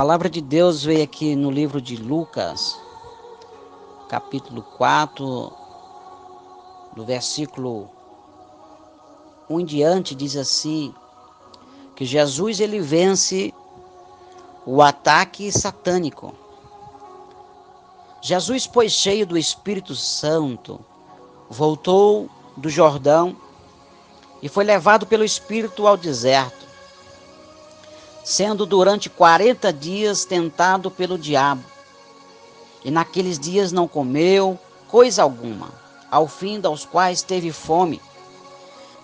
palavra de Deus veio aqui no livro de Lucas, capítulo 4, do versículo 1 em diante, diz assim, que Jesus ele vence o ataque satânico. Jesus, pois cheio do Espírito Santo, voltou do Jordão e foi levado pelo Espírito ao deserto, sendo durante 40 dias tentado pelo diabo. E naqueles dias não comeu coisa alguma, ao fim dos quais teve fome.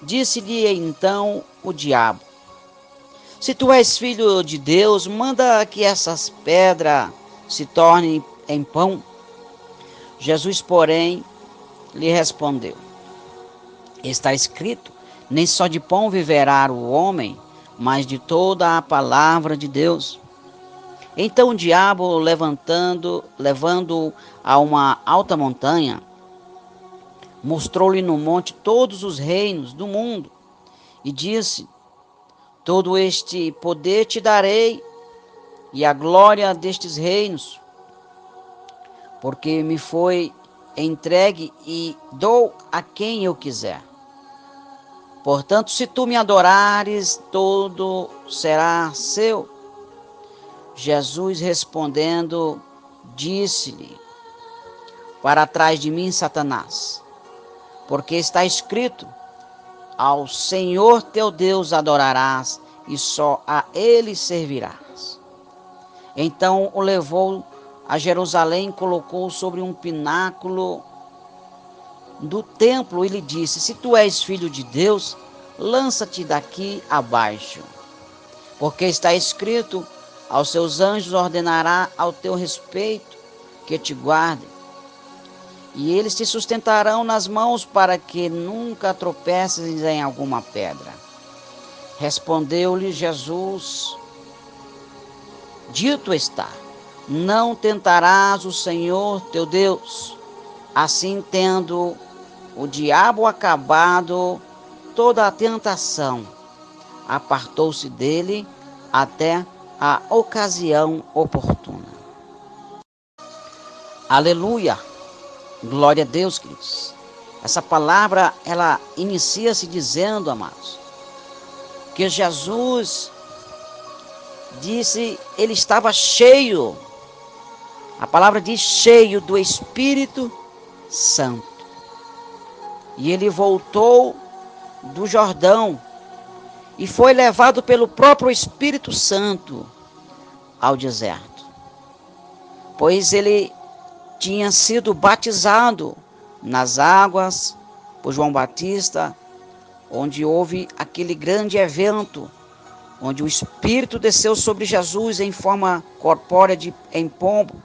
Disse-lhe então o diabo: se tu és filho de Deus, manda que essas pedras se tornem em pão. Jesus, porém, lhe respondeu: está escrito, nem só de pão viverá o homem, mas de toda a palavra de Deus. Então o diabo, levando-o a uma alta montanha, mostrou-lhe no monte todos os reinos do mundo, e disse: todo este poder te darei, e a glória destes reinos, porque me foi entregue e dou a quem eu quiser. Portanto, se tu me adorares, todo será seu. Jesus respondendo, disse-lhe: para trás de mim, Satanás, porque está escrito: ao Senhor teu Deus adorarás, e só a Ele servirás. Então o levou a Jerusalém, colocou sobre um pináculo do templo e lhe disse: se tu és filho de Deus, lança-te daqui abaixo, porque está escrito: aos seus anjos ordenará ao teu respeito que te guardem, e eles te sustentarão nas mãos para que nunca tropeces em alguma pedra. Respondeu-lhe Jesus: dito está, não tentarás o Senhor teu Deus. Assim, tendo o diabo acabado toda a tentação, apartou-se dele até a ocasião oportuna. Aleluia! Glória a Deus, queridos. Essa palavra, ela inicia-se dizendo, amados, que Jesus disse, ele estava cheio, a palavra diz cheio do Espírito Santo. E ele voltou do Jordão e foi levado pelo próprio Espírito Santo ao deserto, pois ele tinha sido batizado nas águas por João Batista, onde houve aquele grande evento, onde o Espírito desceu sobre Jesus em forma corpórea em pombo,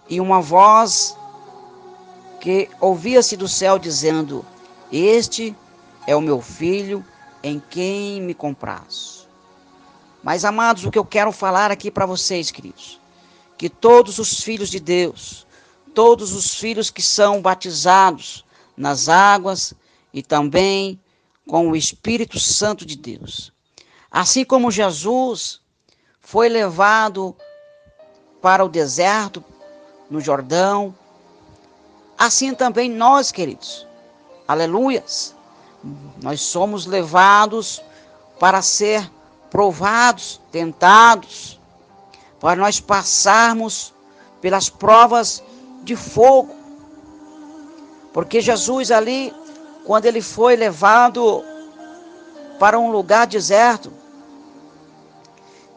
e uma voz que ouvia-se do céu dizendo: este é o meu filho, em quem me comprazo. Mas, amados, o que eu quero falar aqui para vocês, queridos, que todos os filhos de Deus, todos os filhos que são batizados nas águas e também com o Espírito Santo de Deus, assim como Jesus foi levado para o deserto, no Jordão, assim também nós, queridos, aleluias, nós somos levados para ser provados, tentados, para nós passarmos pelas provas de fogo. Porque Jesus ali, quando ele foi levado para um lugar deserto,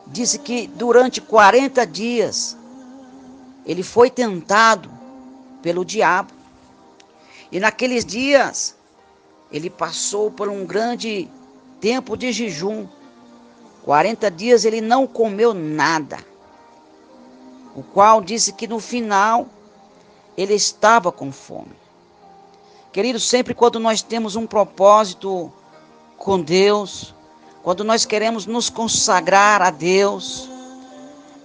disse que durante 40 dias ele foi tentado pelo diabo. E naqueles dias ele passou por um grande tempo de jejum. 40 dias ele não comeu nada, o qual disse que no final ele estava com fome. Queridos, sempre quando nós temos um propósito com Deus, quando nós queremos nos consagrar a Deus,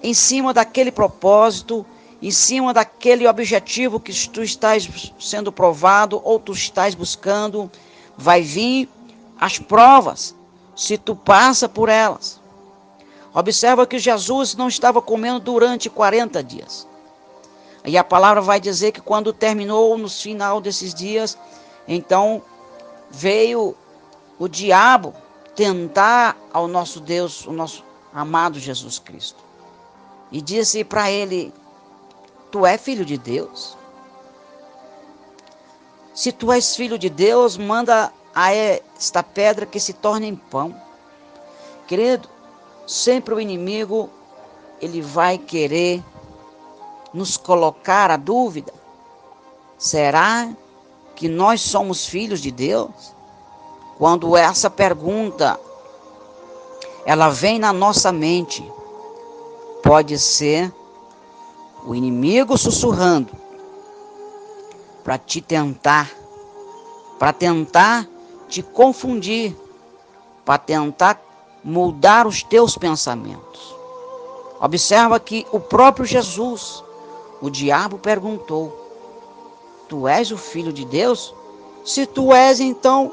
em cima daquele propósito, em cima daquele objetivo que tu estás sendo provado ou tu estás buscando, vai vir as provas, se tu passa por elas. Observa que Jesus não estava comendo durante 40 dias. E a palavra vai dizer que quando terminou, no final desses dias, então veio o diabo tentar ao nosso Deus, o nosso amado Jesus Cristo. E disse para ele: tu és filho de Deus? Se tu és filho de Deus, manda a esta pedra que se torne em pão. Querido, sempre o inimigo, ele vai querer nos colocar a dúvida. Será que nós somos filhos de Deus? Quando essa pergunta, ela vem na nossa mente, pode ser o inimigo sussurrando para te tentar, para tentar te confundir, para tentar mudar os teus pensamentos. Observa que o próprio Jesus, o diabo perguntou: tu és o filho de Deus? Se tu és, então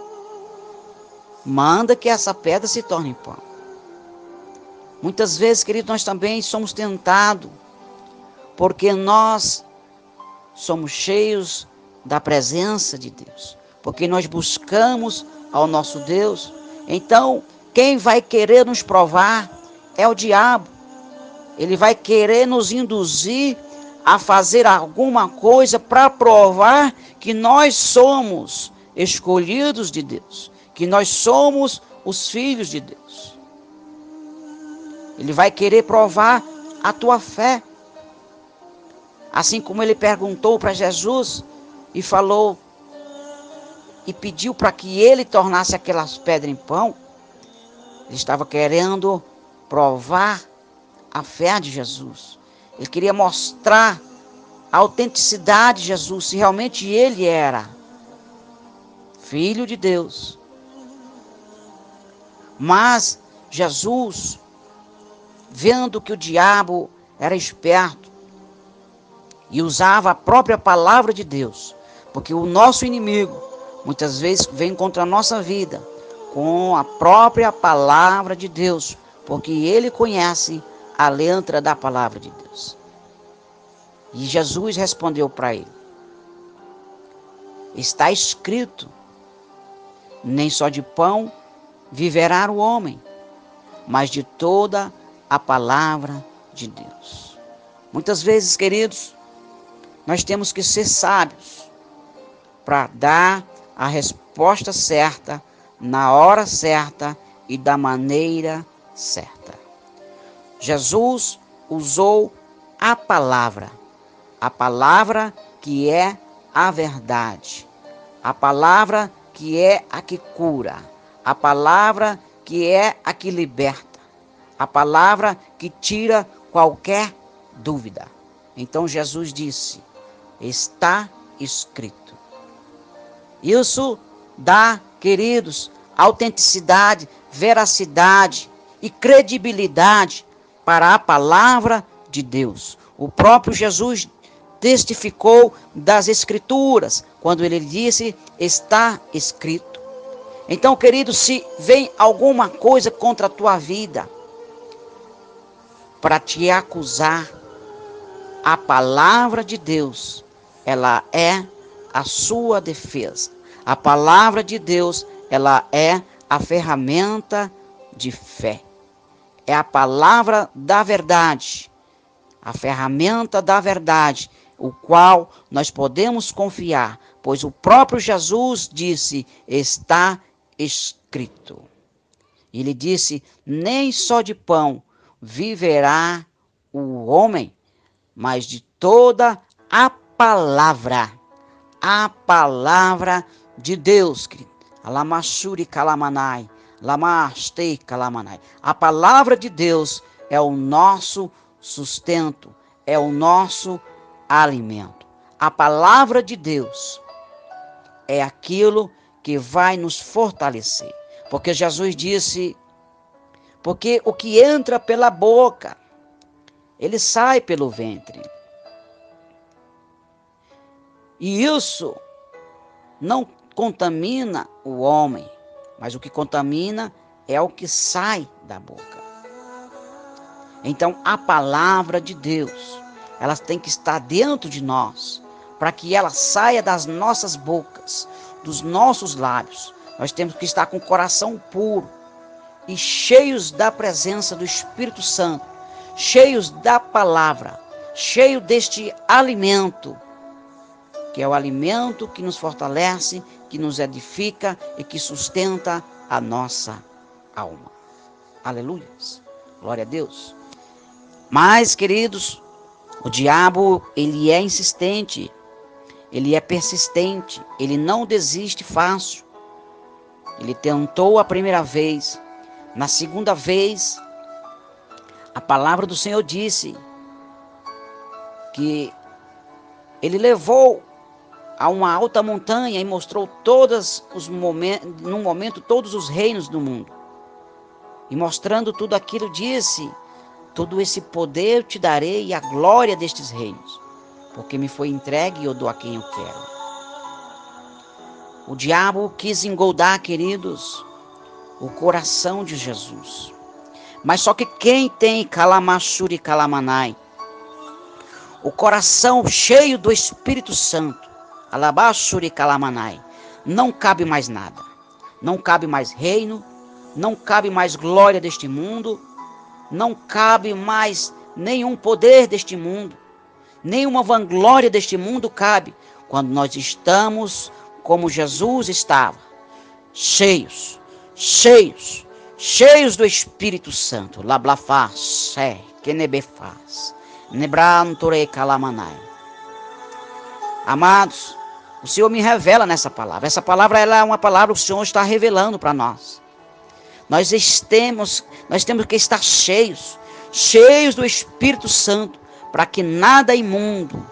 manda que essa pedra se torne pão. Muitas vezes, querido, nós também somos tentados, porque nós somos cheios da presença de Deus, porque nós buscamos ao nosso Deus. Então, quem vai querer nos provar é o diabo. Ele vai querer nos induzir a fazer alguma coisa para provar que nós somos escolhidos de Deus, que nós somos os filhos de Deus. Ele vai querer provar a tua fé. Assim como ele perguntou para Jesus e falou e pediu para que ele tornasse aquelas pedras em pão, ele estava querendo provar a fé de Jesus. Ele queria mostrar a autenticidade de Jesus, se realmente ele era filho de Deus. Mas Jesus, vendo que o diabo era esperto e usava a própria palavra de Deus, porque o nosso inimigo muitas vezes vem contra a nossa vida com a própria palavra de Deus, porque ele conhece a letra da palavra de Deus. E Jesus respondeu para ele: está escrito, nem só de pão viverá o homem, mas de toda a palavra de Deus. Muitas vezes, queridos, nós temos que ser sábios para dar a resposta certa, na hora certa e da maneira certa. Jesus usou a palavra que é a verdade, a palavra que é a que cura, a palavra que é a que liberta, a palavra que tira qualquer dúvida. Então Jesus disse: está escrito. Isso dá, queridos, autenticidade, veracidade e credibilidade para a palavra de Deus. O próprio Jesus testificou das Escrituras quando ele disse: está escrito. Então, querido, se vem alguma coisa contra a tua vida para te acusar, a palavra de Deus, ela é a sua defesa. A palavra de Deus, ela é a ferramenta de fé. É a palavra da verdade, a ferramenta da verdade, o qual nós podemos confiar, pois o próprio Jesus disse: está escrito. Ele disse: nem só de pão viverá o homem, mas de toda a palavra de Deus, querido. Alamashuri kalamanai, lamastei kalamanai. A palavra de Deus é o nosso sustento, é o nosso alimento. A palavra de Deus é aquilo que vai nos fortalecer. Porque Jesus disse: porque o que entra pela boca, ele sai pelo ventre. E isso não contamina o homem, mas o que contamina é o que sai da boca. Então a palavra de Deus, ela tem que estar dentro de nós, para que ela saia das nossas bocas, dos nossos lábios. Nós temos que estar com o coração puro e cheios da presença do Espírito Santo, cheios da palavra, cheio deste alimento, que é o alimento que nos fortalece, que nos edifica e que sustenta a nossa alma. Aleluia. Glória a Deus. Mas, queridos, o diabo, ele é insistente, ele é persistente, ele não desiste fácil. Ele tentou a primeira vez, na segunda vez, a palavra do Senhor disse que ele levou a uma alta montanha e mostrou num momento todos os reinos do mundo. E mostrando tudo aquilo, disse: todo esse poder eu te darei e a glória destes reinos, porque me foi entregue e eu dou a quem eu quero. O diabo quis engoldar, queridos, o coração de Jesus. Mas só que quem tem Kalamashuri Kalamanai, o coração cheio do Espírito Santo, Alabashuri Kalamanai, não cabe mais nada. Não cabe mais reino, não cabe mais glória deste mundo, não cabe mais nenhum poder deste mundo, nenhuma vanglória deste mundo cabe, quando nós estamos como Jesus estava, cheios do Espírito Santo. Lablafaz, Kenebefaz, Nebranture Kalamanai. Amados, o Senhor me revela nessa palavra. Essa palavra, ela é uma palavra que o Senhor está revelando para nós. Nós temos que estar cheios do Espírito Santo, para que nada imundo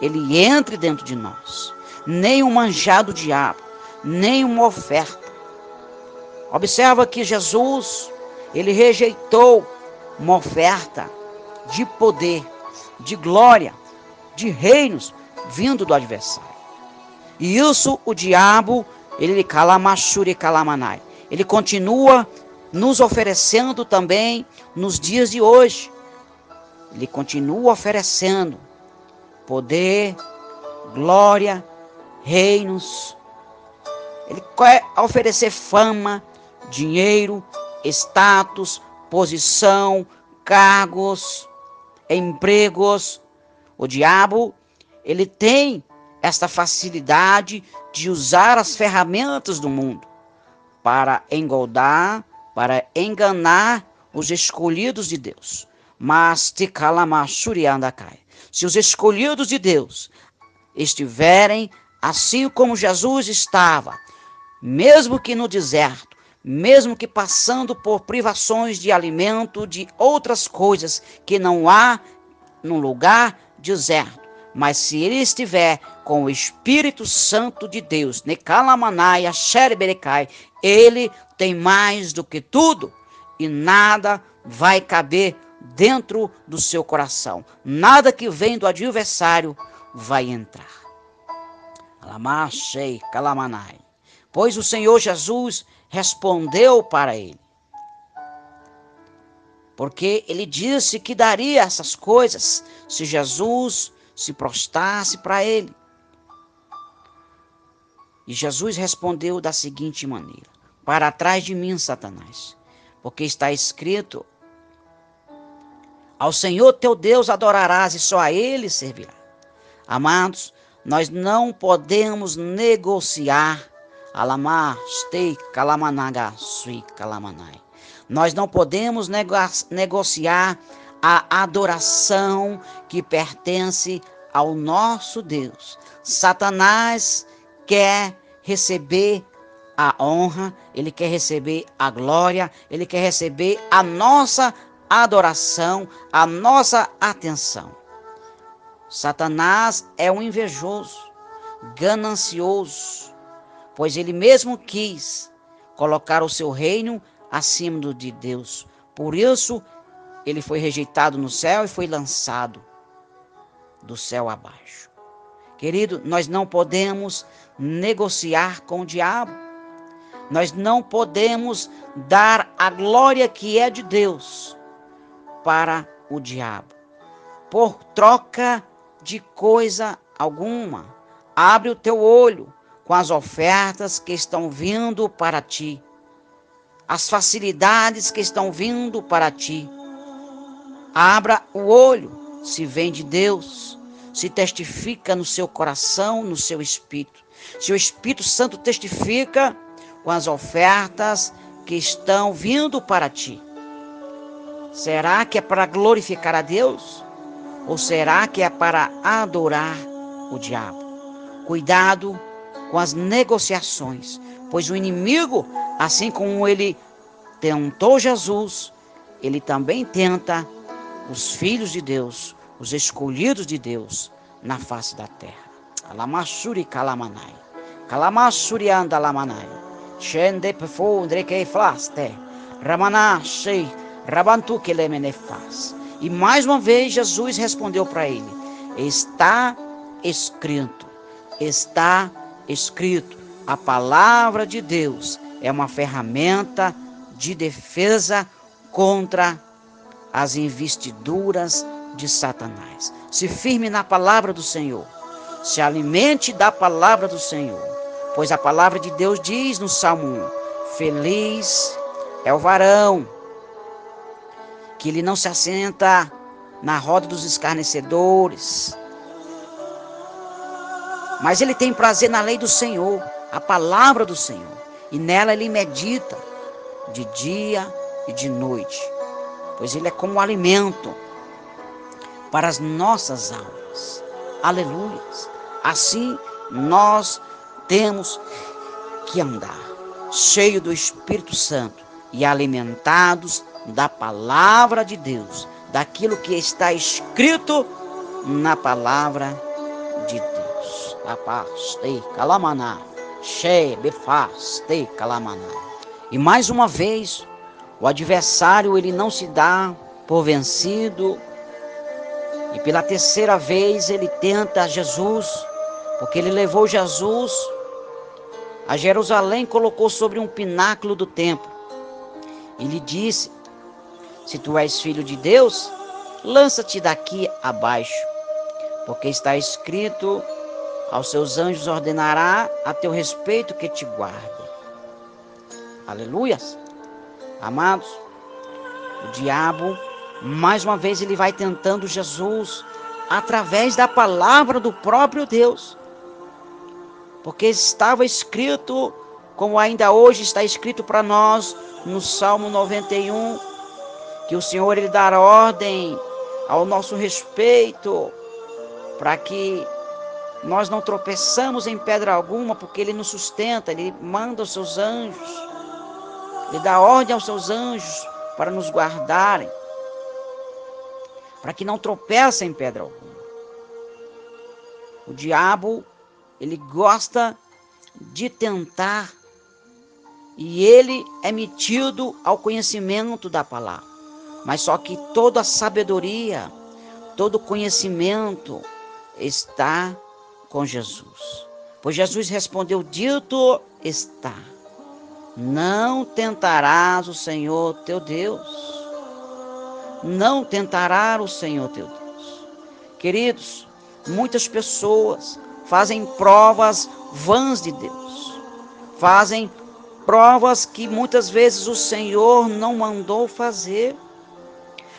ele entre dentro de nós. Nem um manjado do diabo, nem uma oferta. Observa que Jesus, ele rejeitou uma oferta de poder, de glória, de reinos vindo do adversário. E isso o diabo, ele Kalamashuri Kalamanai, ele continua nos oferecendo também nos dias de hoje. Ele continua oferecendo poder, glória, reinos. Ele quer oferecer fama, dinheiro, status, posição, cargos, empregos. O diabo, ele tem esta facilidade de usar as ferramentas do mundo para engoldar, para enganar os escolhidos de Deus. Mas se os escolhidos de Deus estiverem assim como Jesus estava, mesmo que no deserto, mesmo que passando por privações de alimento, de outras coisas que não há num lugar deserto, mas se ele estiver com o Espírito Santo de Deus, Nekalamanai, Xereberecai, ele tem mais do que tudo e nada vai caber dentro do seu coração. Nada que vem do adversário vai entrar. Alamashei Kalamanai. Pois o Senhor Jesus respondeu para ele, porque ele disse que daria essas coisas se Jesus se prostrasse para ele. E Jesus respondeu da seguinte maneira: para trás de mim, Satanás, porque está escrito: ao Senhor teu Deus adorarás e só a Ele servirá. Amados, nós não podemos negociar. Nós não podemos negociar a adoração que pertence ao nosso Deus. Satanás quer receber a honra, ele quer receber a glória, ele quer receber a nossa adoração, a nossa atenção. Satanás é um invejoso, ganancioso, pois ele mesmo quis colocar o seu reino acima do de Deus. Por isso, ele foi rejeitado no céu e foi lançado do céu abaixo. Querido, nós não podemos negociar com o diabo. Nós não podemos dar a glória que é de Deus para o diabo por troca de coisa alguma. Abre o teu olho com as ofertas que estão vindo para ti, as facilidades que estão vindo para ti. Abra o olho, se vem de Deus, se testifica no seu coração, no seu espírito. Se o Espírito Santo testifica com as ofertas que estão vindo para ti, será que é para glorificar a Deus? Ou será que é para adorar o diabo? Cuidado com as negociações, pois o inimigo, assim como ele tentou Jesus, ele também tenta os filhos de Deus, os escolhidos de Deus na face da terra. Alamassuri kalamanai, kalamassuri andalamanai, shende pefondre que flaste, ramanashei, rabantu que lemenefaz. E mais uma vez Jesus respondeu para ele: está escrito, está escrito. A palavra de Deus é uma ferramenta de defesa contra as investiduras de Satanás. Se firme na palavra do Senhor, se alimente da palavra do Senhor, pois a palavra de Deus diz no Salmo 1: feliz é o varão que ele não se assenta na roda dos escarnecedores, mas ele tem prazer na lei do Senhor, a palavra do Senhor, e nela ele medita de dia e de noite, pois ele é como um alimento para as nossas almas. Aleluia! Assim nós temos que andar cheio do Espírito Santo e alimentados da palavra de Deus, daquilo que está escrito na palavra de Deus. E mais uma vez, o adversário ele não se dá por vencido, e pela terceira vez ele tenta Jesus, porque ele levou Jesus a Jerusalém, colocou sobre um pináculo do templo e lhe disse: se tu és filho de Deus, lança-te daqui abaixo, porque está escrito: aos seus anjos ordenará a teu respeito que te guardem. Aleluias! Amados, o diabo, mais uma vez, ele vai tentando Jesus através da palavra do próprio Deus, porque estava escrito, como ainda hoje está escrito para nós no Salmo 91, que o Senhor ele dará ordem ao nosso respeito, para que nós não tropeçamos em pedra alguma, porque ele nos sustenta, ele manda os seus anjos, ele dá ordem aos seus anjos para nos guardarem, para que não tropecem em pedra alguma. O diabo, ele gosta de tentar, e ele é metido ao conhecimento da palavra. Mas só que toda a sabedoria, todo conhecimento está com Jesus. Pois Jesus respondeu: dito está, não tentarás o Senhor teu Deus. Não tentará o Senhor teu Deus. Queridos, muitas pessoas fazem provas vãs de Deus. Fazem provas que muitas vezes o Senhor não mandou fazer.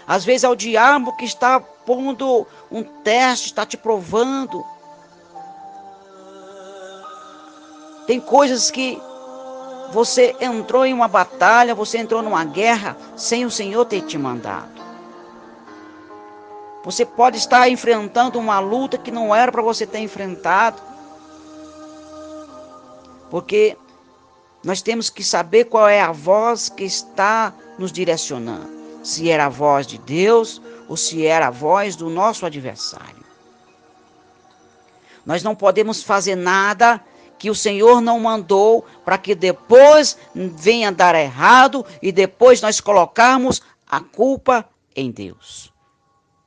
Às vezes é o diabo que está pondo um teste, está te provando. Tem coisas que você entrou em uma batalha, você entrou numa guerra sem o Senhor ter te mandado. Você pode estar enfrentando uma luta que não era para você ter enfrentado. Porque nós temos que saber qual é a voz que está nos direcionando. Se era a voz de Deus ou se era a voz do nosso adversário. Nós não podemos fazer nada que o Senhor não mandou, para que depois venha dar errado e depois nós colocarmos a culpa em Deus.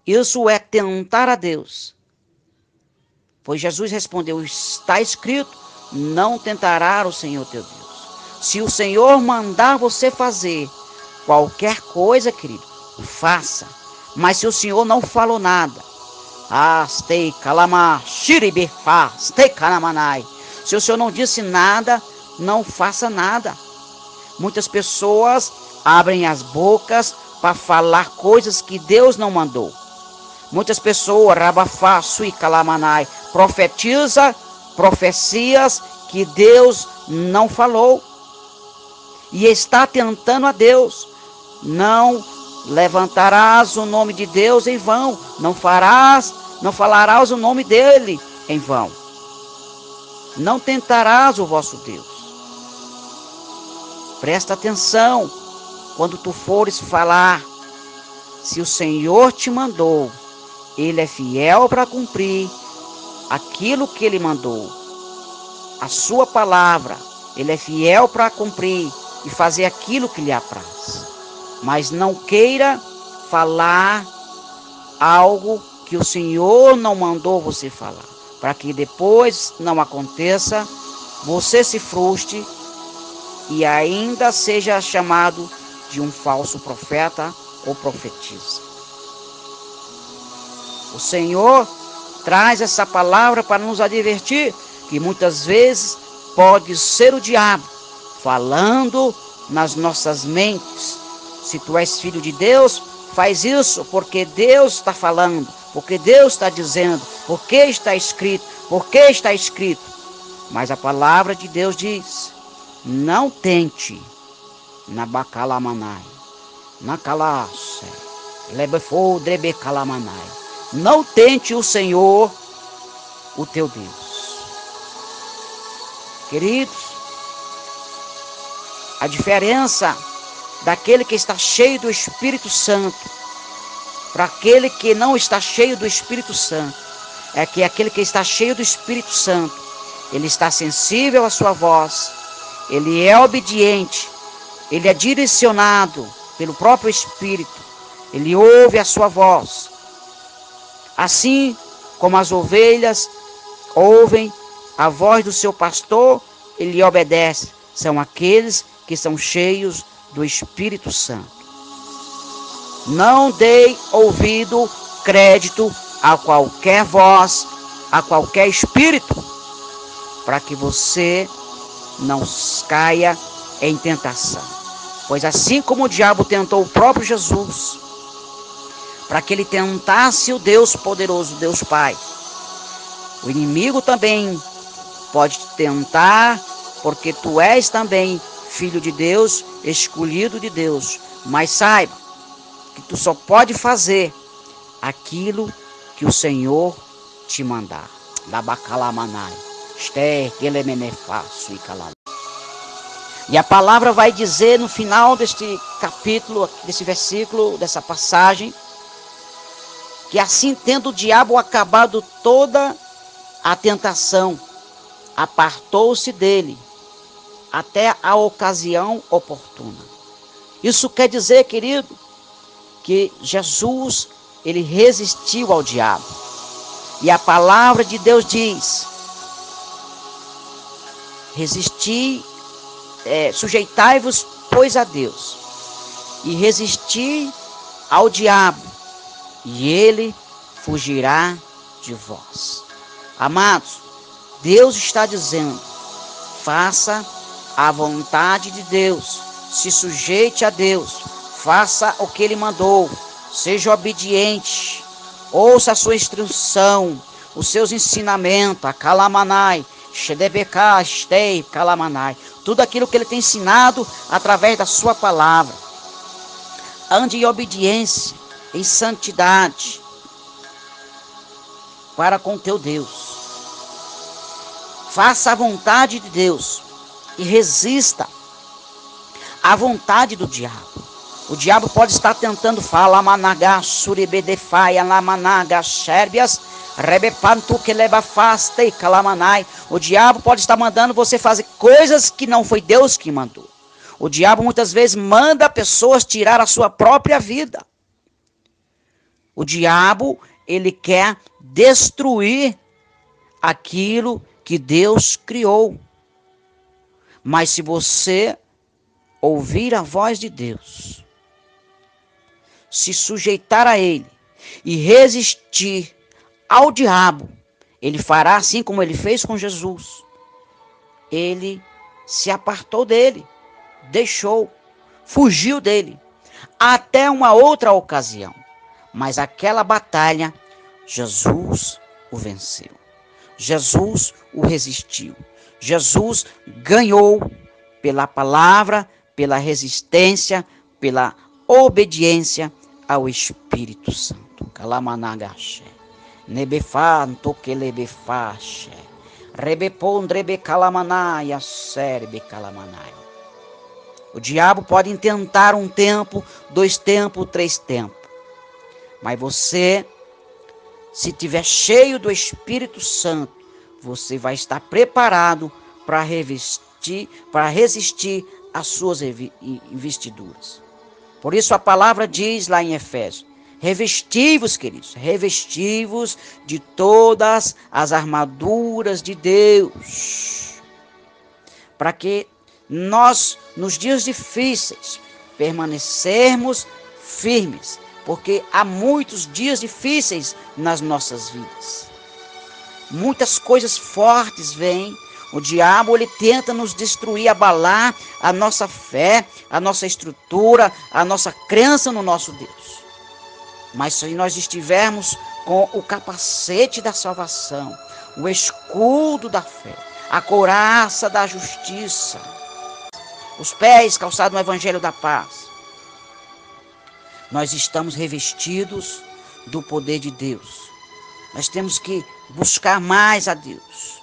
Isso é tentar a Deus. Pois Jesus respondeu: está escrito, não tentará o Senhor teu Deus. Se o Senhor mandar você fazer qualquer coisa, querido, faça. Mas se o Senhor não falou nada, se o Senhor não disse nada, não faça nada. Muitas pessoas abrem as bocas para falar coisas que Deus não mandou. Muitas pessoas, profetiza profecias que Deus não falou. E está tentando a Deus. Não levantarás o nome de Deus em vão. Não falarás o nome dele em vão. Não tentarás o vosso Deus. Presta atenção quando tu fores falar. Se o Senhor te mandou, Ele é fiel para cumprir aquilo que Ele mandou. A sua palavra, Ele é fiel para cumprir e fazer aquilo que lhe apraz. Mas não queira falar algo que o Senhor não mandou você falar, para que depois não aconteça, você se frustre e ainda seja chamado de um falso profeta ou profetisa. O Senhor traz essa palavra para nos advertir que muitas vezes pode ser o diabo falando nas nossas mentes. Se tu és filho de Deus, faz isso porque Deus está falando, porque Deus está dizendo, porque está escrito, porque está escrito. Mas a palavra de Deus diz: não tente na bacalamanai, na calace, lebefou drebecalamanai. Não tente o Senhor, o teu Deus. Queridos, a diferença daquele que está cheio do Espírito Santo para aquele que não está cheio do Espírito Santo é que aquele que está cheio do Espírito Santo, ele está sensível à sua voz, ele é obediente, ele é direcionado pelo próprio Espírito, ele ouve a sua voz. Assim como as ovelhas ouvem a voz do seu pastor, ele obedece. São aqueles que são cheios do Espírito Santo. Não dê ouvido, crédito a qualquer voz, a qualquer espírito, para que você não caia em tentação. Pois assim como o diabo tentou o próprio Jesus, para que ele tentasse o Deus poderoso, Deus Pai, o inimigo também pode te tentar, porque tu és também filho de Deus, escolhido de Deus. Mas saiba que tu só pode fazer aquilo que o Senhor te mandar. E a palavra vai dizer no final deste capítulo, desse versículo, dessa passagem, que assim tendo o diabo acabado toda a tentação, apartou-se dele até a ocasião oportuna. Isso quer dizer, querido, que Jesus, ele resistiu ao diabo. E a palavra de Deus diz: sujeitai-vos, pois, a Deus, e resisti ao diabo, e ele fugirá de vós. Amados, Deus está dizendo: faça a vontade de Deus, se sujeite a Deus, faça o que Ele mandou, seja obediente, ouça a sua instrução, os seus ensinamentos, a calamanai, shedebeká, estei, calamanai, tudo aquilo que Ele tem ensinado através da sua palavra. Ande em obediência, em santidade, para com teu Deus. Faça a vontade de Deus e resista à vontade do diabo. O diabo pode estar tentando falar managá, suribedefaia, lamanaga, xérbias, rebepantu que leva fasta e calamanai. O diabo pode estar mandando você fazer coisas que não foi Deus que mandou. O diabo muitas vezes manda pessoas tirar a sua própria vida. O diabo, ele quer destruir aquilo que Deus criou. Mas se você ouvir a voz de Deus, se sujeitar a ele e resistir ao diabo, ele fará assim como ele fez com Jesus. Ele se apartou dele, deixou, fugiu dele, até uma outra ocasião. Mas aquela batalha, Jesus o venceu. Jesus o resistiu. Jesus ganhou pela palavra, pela resistência, pela obediência ao Espírito Santo. Kalamanagaxe. Nebefanto kelebefaxe. Rebepondrebe kalamanaya serbe kalamanaya. O diabo pode tentar um tempo, 2 tempos, 3 tempos. Mas você, se tiver cheio do Espírito Santo, você vai estar preparado para resistir às suas investiduras. Por isso a palavra diz lá em Efésios: revesti-vos, queridos, revesti-vos de todas as armaduras de Deus, para que nós, nos dias difíceis, permanecermos firmes, porque há muitos dias difíceis nas nossas vidas. Muitas coisas fortes vêm. O diabo, ele tenta nos destruir, abalar a nossa fé, a nossa estrutura, a nossa crença no nosso Deus. Mas se nós estivermos com o capacete da salvação, o escudo da fé, a couraça da justiça, os pés calçados no evangelho da paz, nós estamos revestidos do poder de Deus. Nós temos que buscar mais a Deus,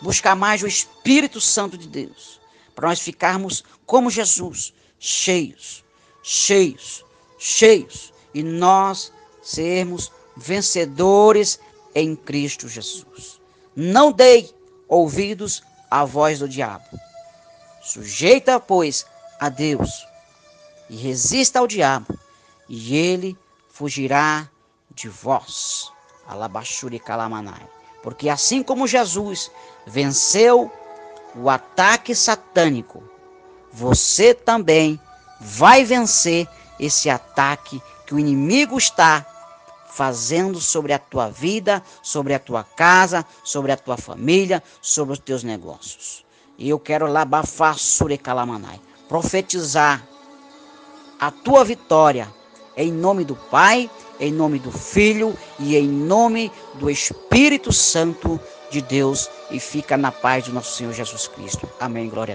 buscar mais o Espírito Santo de Deus, para nós ficarmos como Jesus, cheios, e nós sermos vencedores em Cristo Jesus. Não dei ouvidos à voz do diabo. Sujeita, pois, a Deus e resista ao diabo, e ele fugirá de vós. Alabashuri Kalamanai. Porque assim como Jesus venceu o ataque satânico, você também vai vencer esse ataque que o inimigo está fazendo sobre a tua vida, sobre a tua casa, sobre a tua família, sobre os teus negócios. E eu quero Labafasure Kalamanai, profetizar a tua vitória em nome do Pai, em nome do Filho e em nome do Espírito Santo de Deus. E fica na paz do nosso Senhor Jesus Cristo. Amém. Glória a Deus.